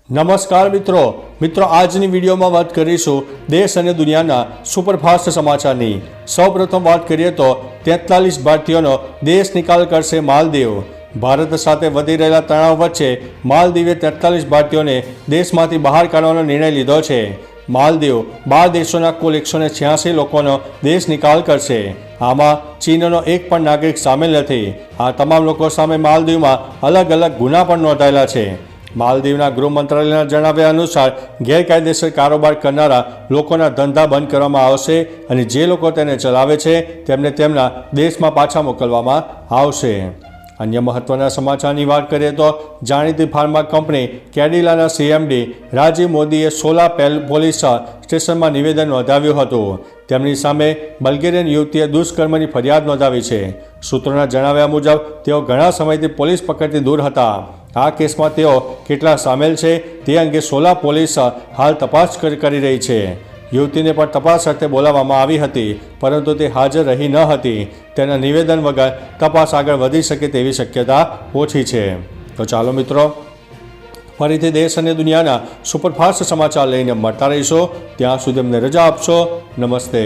નમસ્કાર મિત્રો આજની વિડીયોમાં વાત કરીશું દેશ અને દુનિયાના સુપરફાસ્ટ સમાચારની। સૌપ્રથમ વાત કરીએ તો 43 ભારતીયોનો દેશ નિકાલ કરશે માલદીવ। ભારત સાથે વધી રહેલા તણાવ વચ્ચે માલદીવે 43 ભારતીયોને દેશમાંથી બહાર કાઢવાનો નિર્ણય લીધો છે। માલદીવ 12 દેશોના કુલ 186 લોકોનો દેશ નિકાલ કરશે। આમાં ચીનનો એક પણ નાગરિક સામેલ નથી। આ તમામ લોકો સામે માલદીવમાં અલગ અલગ ગુના પણ નોંધાયેલા છે। માલદીવના ગૃહ મંત્રાલયના જણાવ્યા અનુસાર ગેરકાયદેસર કારોબાર કરનારા લોકોના ધંધા બંધ કરવામાં આવશે અને જે લોકો તેને ચલાવે છે તેમને તેમના દેશમાં પાછા મોકલવામાં આવશે। અન્ય મહત્વના સમાચારની વાત કરીએ તો જાણીતી ફાર્મા કંપની કેડિલાના સીએમડી રાજીવ મોદીએ સોલા પોલીસ સ્ટેશનમાં નિવેદન નોંધાવ્યું હતું। તેમની સામે બલ્ગેરિયન યુવતીએ દુષ્કર્મની ફરિયાદ નોંધાવી છે। સૂત્રોના જણાવ્યા મુજબ તેઓ ઘણા સમયથી પોલીસ પકડથી દૂર હતા। આ કેસમાં તેઓ કેટલા સામેલ છે તે અંગે સોલા પોલીસ હાલ તપાસ કરી રહી છે। યુવતીને પણ તપાસ અર્થે બોલાવવામાં આવી હતી, પરંતુ તે હાજર રહી ન હતી। તેના નિવેદન વગર તપાસ આગળ વધી શકે તેવી શક્યતા ઓછી છે। તો ચાલો મિત્રો, ફરીથી દેશ અને દુનિયાના સુપરફાસ્ટ સમાચાર લઈને મળતા રહીશો। ત્યાં સુધી અમને રજા આપશો। નમસ્તે।